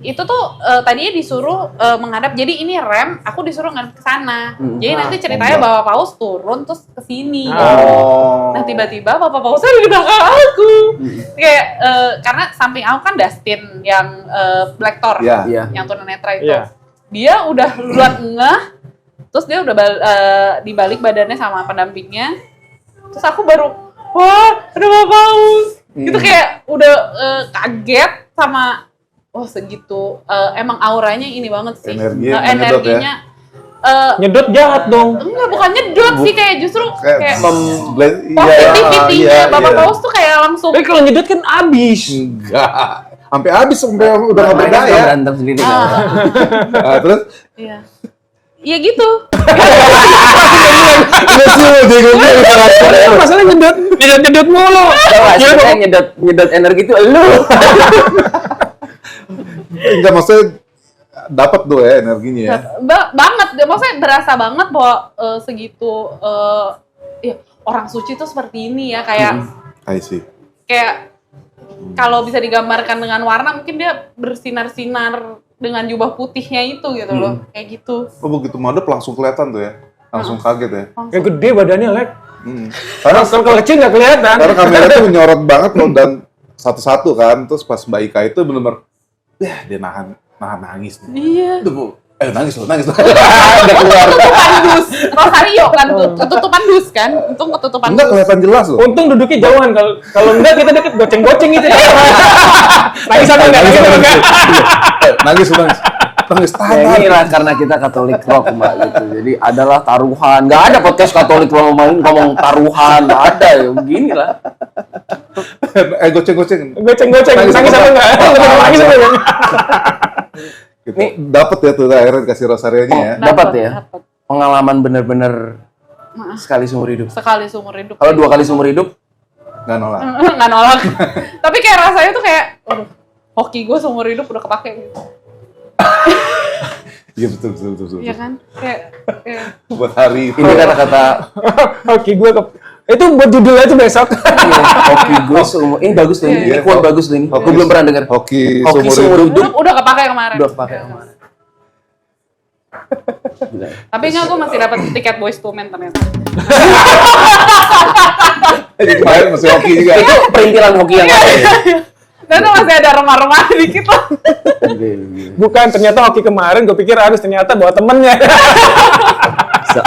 Itu tuh tadinya disuruh menghadap, jadi ini rem, aku disuruh ngadep ke sana. Jadi nanti ceritanya Bapak Paus turun terus ke sini. Oh. Nah tiba-tiba Bapak Paus ada di belakang aku. Kayak karena samping aku kan Dustin yang Black Thor, Iya. Iya. yang tunanetra itu. Iya. Dia udah duluan ngeh, terus dia udah dibalik badannya sama pendampingnya. Terus aku baru, wah ada Bapak Paus. Itu kayak udah kaget sama, oh segitu. Emang auranya ini banget sih. Energinya menyedot ya? Energinya. Nyedot jahat dong. Enggak, bukan nyedot sih, kayak justru kayak positivity-nya Bapak Paus tuh kayak langsung. Tapi kalau nyedot kan abis. Enggak. Sampai habis, sampai udah nggak Mereka berdaya. berantem sendiri. Nah, terus Iya. Iya gitu. Masalah nyedot mulu. Nyedot energi itu lu. enggak, maksudnya dapat tuh ya energinya ya. Banget, maksudnya berasa banget bahwa segitu ya, orang suci tuh seperti ini ya, kayak I see. kayak kalau bisa digambarkan dengan warna, mungkin dia bersinar-sinar dengan jubah putihnya itu gitu loh, kayak gitu. Oh, begitu madep langsung kelihatan tuh ya. Langsung kaget ya. Kayak gede badannya, Lek. Karena Kalau kecil nggak kelihatan. karena kamera tuh menyorot banget loh, dan satu-satu kan. Terus pas Mbak Ika itu bener-bener, dia nahan nangis. Iya. Aduh, Bu. Nangis loh. Udah keluar. Ketutupan dus, Rosario kan tuh, ketutupan dus kan, untung ketutupan Enggak dus. kelihatan jelas loh. Untung duduknya jauhan, kalau enggak kita deket goceng-goceng gitu. Nangis apa enggak? Nangis apa enggak? Nangis. Nangis Ya tahan. inilah karena kita Katolik rock, Mbak, gitu. Jadi adalah taruhan. Nggak ada podcast Katolik rock ngomong taruhan, nggak ada ya. Beginilah. Goceng-goceng. Goceng-goceng, nangis apa enggak? Nangis apa enggak? Gitu. Dapat ya tuh akhirnya dikasih rosarionya ya. Dapat ya? Dapet. Pengalaman bener-bener sekali seumur hidup. Sekali seumur hidup. Kalau 2 kali seumur hidup, Nggak nolak. Nggak nolak. Tapi kayak rasanya tuh kayak, waduh, hoki gue seumur hidup udah kepake gitu. Iya betul. Iya kan? Kayak Buat hari itu. ini kata-kata Oke, gue itu buat judulnya itu besok. hoki gue seumur. Ini bagus loh, ini Iya. quote bagus loh ini. Gue belum pernah dengar. Hoki Hoki seumur seumur hidup. hidup. udah kepake kemarin. Udah pakai kemarin. Gila. Tapi enggak, gue masih dapat tiket Boyz II Men ternyata. Jadi kemarin masih hoki juga. Itu perintilan hoki yang ada. Dan tuh masih ada remah-remah dikit lah. Bukan, ternyata hoki kemarin gue pikir harus ternyata bawa temennya. Bisa.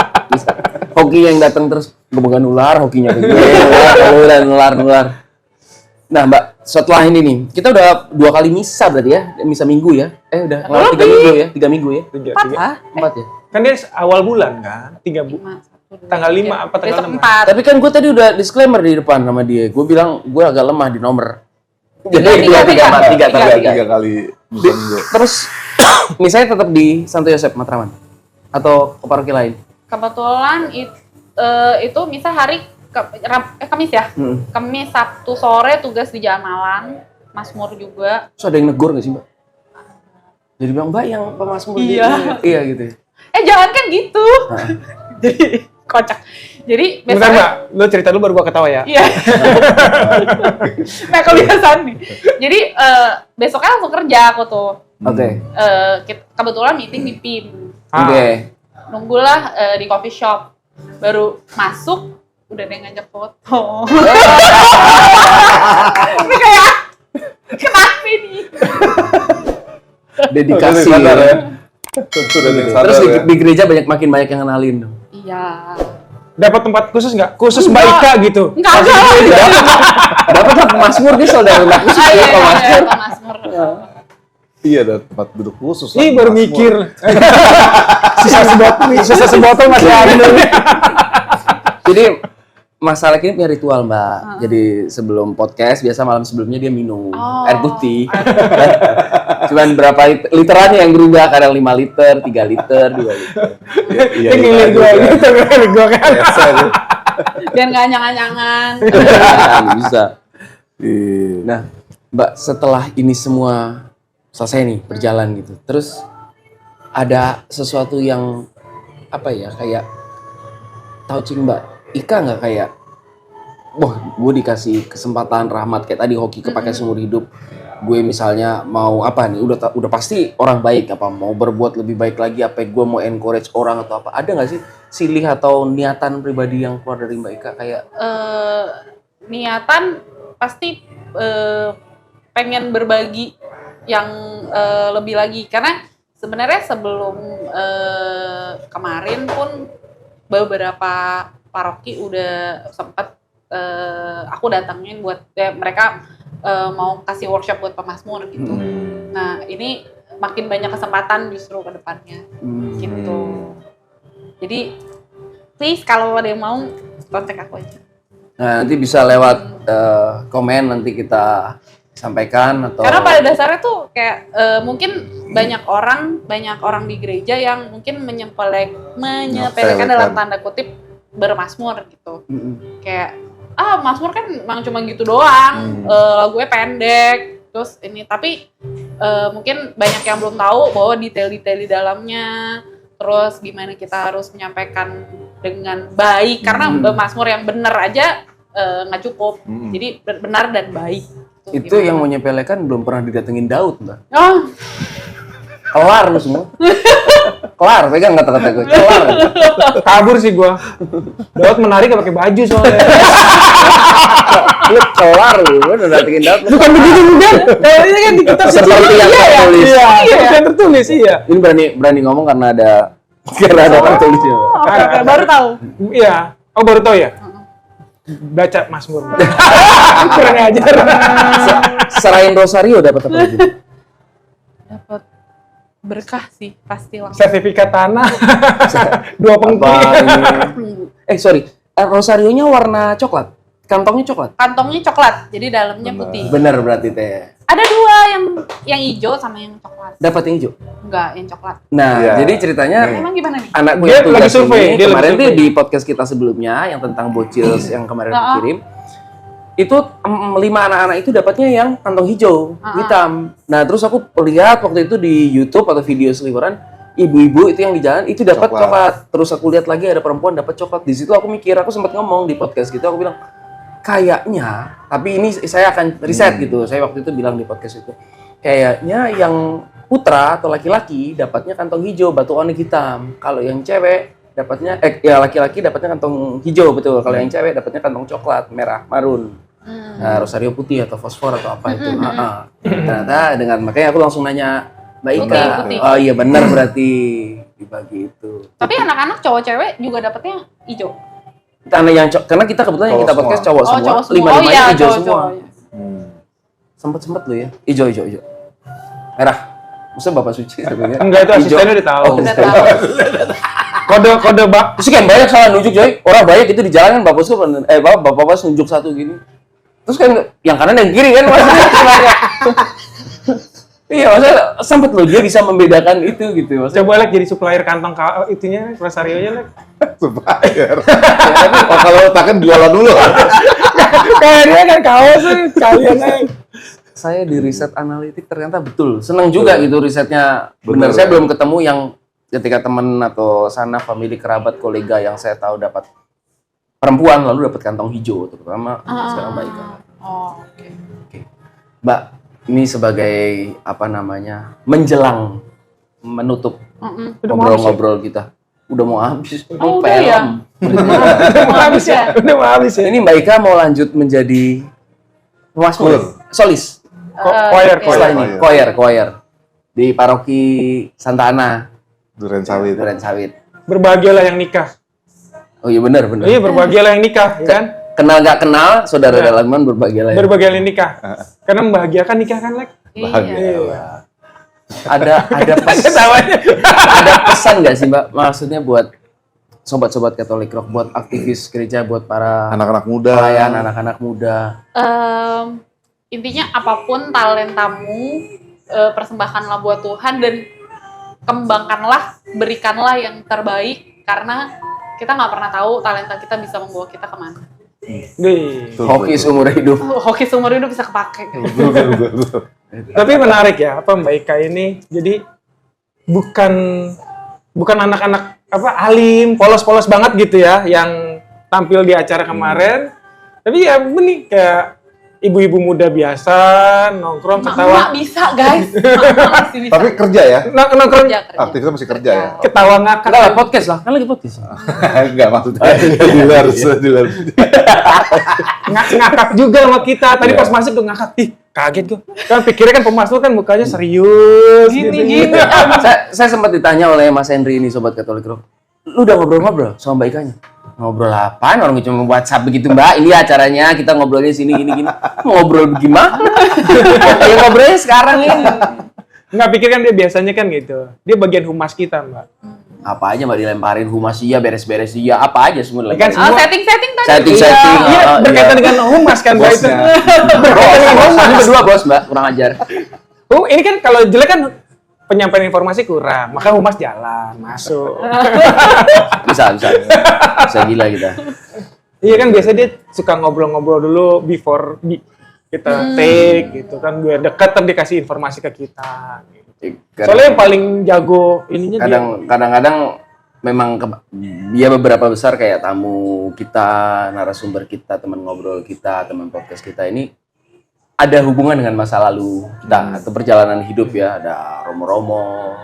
Hoki yang datang terus gebengan ular, hokinya begini, nular. Nah, Mbak, setelah ini nih, kita udah 2 kali misa berarti ya, misa minggu ya. Udah lewat 3 minggu ya, 3 minggu ya. 4 ya. Kan dia awal bulan kan, 3 bulan. Tanggal 5 apa tanggal 6? 4. Tapi kan gue tadi udah disclaimer di depan sama dia. Gue bilang gue agak lemah di nomor. Jadi tiga kali minggu. Terus misalnya tetap di Santo Yosep Matraman atau ke paroki lain? Kebetulan itu misal hari Kamis ya. Kamis, Sabtu sore tugas di Jamalan, Mazmur juga. Terus ada yang negor nggak sih Mbak? Jadi bilang Mbak yang pemasmur iya gitu. Jangan kan gitu. Jadi kocak. Jadi Bentar besoknya Mbak, lu cerita dulu baru gua ketawa ya. iya. Nah kebiasaan nih. Jadi besoknya langsung kerja aku tuh. Oke. Kebetulan meeting di PIM. Oke. Nunggulah di coffee shop. Baru masuk udah ada yang ngajak foto. Ini kayak kenapa nih? Dedikasi. Sadar ya. ya. Sudah sadar Terus ya. di gereja makin banyak yang kenalin dong. Iya. Dapat tempat khusus nggak? Khusus Mbak Ika gitu. Enggak ada. Dapat lah pemasmur dia saudara Mbak khusus ya pemasmur. Mazmur. Iya, ada tempat duduk khusus. Ih baru mikir. Sisa sebotol masih ada. Jadi masalah ini punya ritual Mbak. Jadi sebelum podcast biasa malam sebelumnya dia minum air putih. Cuman berapa literannya yang berubah, kadang 5 liter, 3 liter, 2 liter. Iya, Ini ngilir gua gitu, ngilir gua kan. Biar nggak anyang-anyangan. Bisa. Iya. Nah, Mbak setelah ini semua selesai nih berjalan gitu. Terus ada sesuatu yang apa ya kayak touching Mbak Ika nggak kayak wah gue dikasih kesempatan rahmat kayak tadi hoki kepake seumur hidup, gue misalnya mau apa nih udah pasti orang baik apa mau berbuat lebih baik lagi apa gue mau encourage orang atau apa, ada nggak sih silih atau niatan pribadi yang keluar dari Mbak Ika kayak Niatan pasti pengen berbagi yang lebih lagi, karena sebenarnya sebelum kemarin pun beberapa paroki udah sempat aku datangin buat mereka mau kasih workshop buat pemasmur gitu. Nah ini makin banyak kesempatan justru ke depannya gitu. Jadi please kalau ada yang mau kontak aku aja. nah, nanti bisa lewat komen nanti kita sampaikan atau Karena pada dasarnya tuh kayak mungkin banyak orang di gereja yang mungkin menyepelekan dalam tanda kutip bermasmur gitu. Kayak Mazmur kan emang cuma gitu doang, lagunya pendek, terus ini tapi mungkin banyak yang belum tahu bahwa detail-detail di dalamnya, terus gimana kita harus menyampaikan dengan baik, karena Mazmur yang benar aja nggak cukup, jadi benar dan baik. itu yang menyepelekan belum pernah didatengin Daud Mbak. Oh, Kelar lu semua. Kelar, pegang kata-kata gue. Kelar. Kabur sih gua. Daud menari gak pakai baju soalnya. Lu kelar lu udah datengin Daud. Bukan begitu bukan? Ini kan di kitab suci. Seperti yang tertulis. Iya, yang tertulis iya. Ini berani ngomong karena ada tertulisnya. oke, baru tahu. Iya. Oh baru tahu ya? Baca Mazmur. Kurang ajar. Serain Rosario dapat apa lagi? Dapat berkah sih pasti langsung. Sertifikat tanah. 2 pengki. Apa ini? Sorry. Rosarionya warna coklat. Kantongnya coklat. Kantongnya coklat, jadi dalamnya putih. Bener berarti teh. Ada 2 yang hijau sama yang coklat. Dapat yang hijau. Enggak, yang coklat. Nah, Iya. jadi ceritanya Emang gimana nih? anakku Dia yang tugas lagi survei, ini dia lagi kemarin tuh survei. di podcast kita sebelumnya yang tentang bocil yang kemarin dikirim itu 5 anak-anak itu dapatnya yang kantong hijau hitam. Nah terus aku lihat waktu itu di YouTube atau video seliweran ibu-ibu itu yang di jalan itu dapat Coklat. coklat. Terus aku lihat lagi ada perempuan dapat coklat. Di situ aku mikir, aku sempat ngomong di podcast gitu, aku bilang kayaknya, tapi ini saya akan riset gitu. Saya waktu itu bilang di podcast itu kayaknya yang putra atau laki-laki dapatnya kantong hijau batu onik hitam. Kalau yang cewek dapatnya laki-laki dapatnya kantong hijau betul. Kalau yang cewek dapatnya kantong coklat, merah, marun. Nah, Rosario putih atau fosfor atau apa itu. Ternyata dengan makanya aku langsung nanya Mbak Ika. Putih. Oh iya benar berarti dibagi itu. Tapi anak-anak cowok cewek juga dapatnya hijau. Karena kita kebetulan yang Cowok kita podcast semua. cowok semua. Cowok semua. 5-5 hijau cowok semua. Sempet lo ya. Ijo. Merah. Maksudnya Bapak Suci sebenarnya. Enggak, itu asistennya udah tahu. Oh, Udah asisten. tahu. Kode Bak. Terus kan banyak salah nunjuk coy. Orang banyak itu di jalan kan Bapak Bos Bapak Bos nunjuk satu gini. Terus kan yang kanan yang kiri kan maksudnya sebenarnya. Iya, maksudnya sempet loh dia bisa membedakan itu gitu. Maksudnya Coba Lek jadi supplier kantong itunya, Rosario-nya Lek. Supplier. Oh, kalau letakkan jualan dulu. Kayak dia kan kaos kalian Lek. saya di riset analitik ternyata betul. Senang juga gitu risetnya. Benar, Betul, saya ya. belum ketemu yang ketika teman atau sana family kerabat kolega yang saya tahu dapat perempuan lalu dapat kantong hijau terutama sekarang Mbak Ika. Oh, oke. Mbak, ini sebagai apa namanya menjelang menutup Udah mau habis ya? ngobrol-ngobrol kita. Udah mau habis. Ini Oh, udah film. ya? Udah mau habis ya? Udah mau habis ya? Ini Mbak Ika mau lanjut menjadi pemasmur, solis. Choir. Setelah ini, Choir. choir di paroki Santa Ana, Duren Sawit. Duren Sawit. Berbahagialah yang nikah. Oh iya benar. Iya, berbahagialah yang nikah, ya kan? Kenal gak kenal, saudara Nah. dalam iman berbahagialah. Berbahagialah yang nikah. Karena membahagiakan nikah kan, Lek? Bahagia. Iya. Ada pesan nggak sih Mbak? Maksudnya buat sobat-sobat Katolik Rock, buat aktivis gereja, buat para Anak-anak muda. pelayan, anak-anak muda. Intinya apapun talentamu, persembahkanlah buat Tuhan dan kembangkanlah, berikanlah yang terbaik karena kita nggak pernah tahu talenta kita bisa membawa kita kemana. Nih. Hoki seumur hidup. Hoki seumur hidup bisa kepake. Betul. Tapi menarik ya, apa Mbak Ika ini jadi bukan anak-anak apa alim, polos-polos banget gitu ya yang tampil di acara kemarin. Tapi ya benih kayak ibu-ibu muda biasa nongkrong ketawa, Mak bisa guys. Mak masih bisa. Tapi kerja ya? nongkrong Kerja. Aktifnya masih kerja ya? ketawa ngakak. Enggak lah, podcast lah. Kan lagi podcast. Enggak maksudnya. Di luar. Ngakak juga sama kita. Tadi pas masuk tuh ngakak. Ih, kaget gue. Kan pikirnya kan pemasmur kan mukanya serius. Gini. saya sempat ditanya oleh Mas Henry ini, Sobat Katolik Rock. Lu udah ngobrol-ngobrol sama Mbak Ikanya? Ngobrol apaan? Orang cuma WhatsApp begitu Mbak. Ini acaranya, kita ngobrolnya sini, gini. Ngobrol gimana? Ya ngobrolnya sekarang ini. Nggak pikir kan dia biasanya kan gitu. Dia bagian humas kita, Mbak. Apa aja Mbak dilemparin, humas iya, beres-beres iya, apa aja semua Kan dilemparin. semua- Setting tadi. Setting-setting. Iya, berkaitan dengan humas kan, Mbak itu. Bosnya. Berkaitan dengan humas. Ini berdua bos Mbak, kurang ajar. Ini kan kalau jelek kan penyampaian informasi kurang, maka humas jalan, masuk. Bisa gila kita. Iya kan biasanya dia suka ngobrol-ngobrol dulu before kita take gitu kan biar dekat dan dikasih informasi ke kita. Soalnya yang paling jago ininya dia. Kadang-kadang memang dia beberapa besar kayak tamu kita, narasumber kita, teman ngobrol kita, teman podcast kita ini ada hubungan dengan masa lalu kita atau perjalanan hidup ya, ada romo-romo,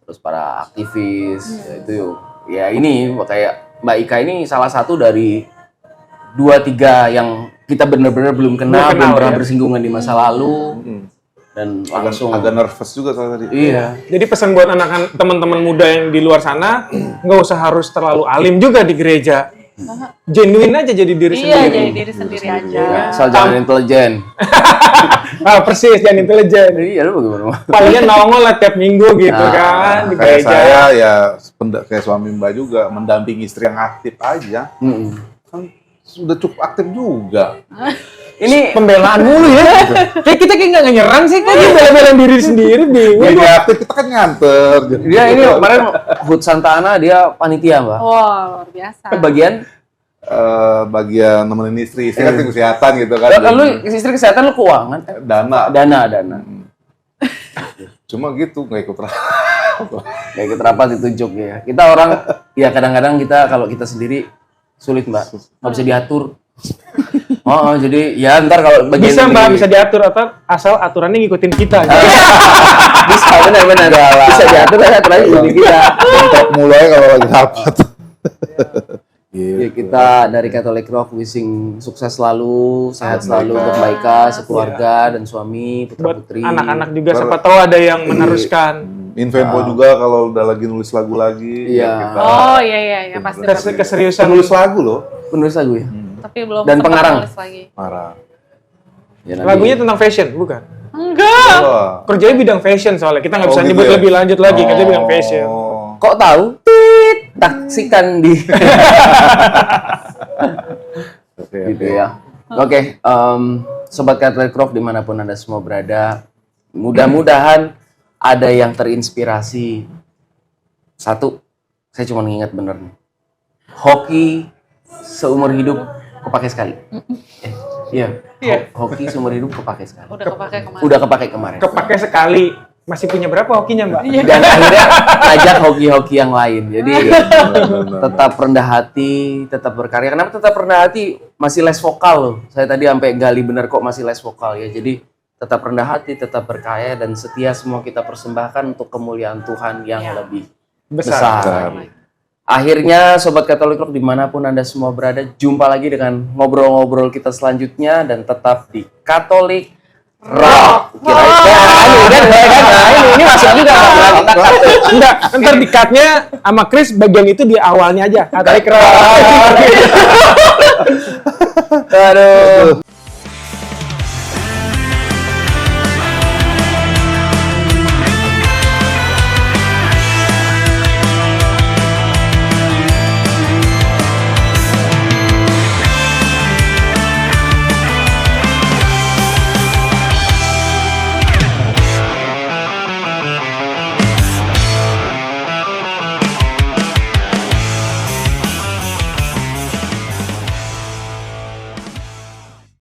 terus para aktivis, ya itu ya ini kayak Mbak Ika ini salah satu dari 2-3 yang kita benar-benar belum kenal, belum pernah ya. bersinggungan di masa lalu dan langsung Agak nervous juga soal tadi. iya. Jadi pesan buat anak-anak teman-teman muda yang di luar sana nggak usah harus terlalu alim juga di gereja. Genuine aja jadi diri Iya, sendiri. jadi diri sendiri aja. Asal jangan intelijen. Persis, jangan intelijen. Iya, lu bagaimana? Palingan nongol lah tiap minggu gitu kan di Kayak gereja. saya ya kayak suami Mbak juga mendampingi istri yang aktif aja. Kan sudah cukup aktif juga. Ini Pembelaan mulu ya. Kayak kita kayak nggak nyerang sih, kok dia bela-belain diri sendiri bingung. Dia aktif kita kan nganter. dia ini kemarin Hut Santa Ana dia panitia, Mbak. Wah, luar biasa. Bagian Bagian nemenin istri kan tim kesehatan gitu kan. lu istri kesehatan lu keuangan, dana. Cuma gitu nggak ikut Kayak kita rapat ditunjuk ya. Kita orang ya kadang-kadang kita kalau kita sendiri sulit, Mbak. Nggak bisa diatur. Jadi ya ntar kalau bagian Bisa Mbak, ini- bisa diatur asal aturannya ngikutin kita. bisa benar-benar bisa diatur kan aturannya ngikutin kita. untuk mulai kalau lagi rapat. Ya, kita dari Katolik Rock wishing sukses selalu, sehat selalu untuk Mbak Ika, sekeluarga dan suami, putra Buat putri. anak-anak juga siapa tahu ada yang meneruskan. Info juga kalau udah lagi nulis lagu lagi. Iya. ya kita Oh iya pasti. Keseriusan nulis lagu loh. Penulis lagu ya. Tapi belum Dan sempat pengarang. nulis lagi. Marah. Ya, nanti- Lagunya tentang fashion, bukan? Enggak. Wah. Kerjanya bidang fashion soalnya. Kita nggak bisa Oh, gitu nyebut ya? lebih lanjut lagi. Kerjanya bidang fashion. Oh. Kok tahu? Tit, taksikan di Oke, gitu ya. Oke, Sobat Catholic Rock dimanapun Anda semua berada, mudah-mudahan ada yang terinspirasi. Satu, saya cuma nginget bener nih. Hoki seumur hidup kepake sekali. Iya, Iya. hoki seumur hidup kepake sekali. Udah kepake kemarin. Udah kepake kemarin. Kepake sekali. Masih punya berapa hokinya, Mbak? Iya. Dan akhirnya ngajak hoki-hoki yang lain. Jadi Benar. tetap rendah hati, tetap berkarya. Kenapa tetap rendah hati? Masih les vokal loh. Saya tadi sampai gali bener kok masih les vokal ya. Jadi tetap rendah hati, tetap berkarya dan setia semua kita persembahkan untuk kemuliaan Tuhan yang Ya. lebih Besar. besar. Akhirnya Sobat Catholic Rock dimanapun Anda semua berada, jumpa lagi dengan ngobrol-ngobrol kita selanjutnya dan tetap di Catholic Rock. Kira-kira ini masuk juga Enggak, ntar di cut-nya sama Chris bagian itu di awalnya aja. Kata Aduh.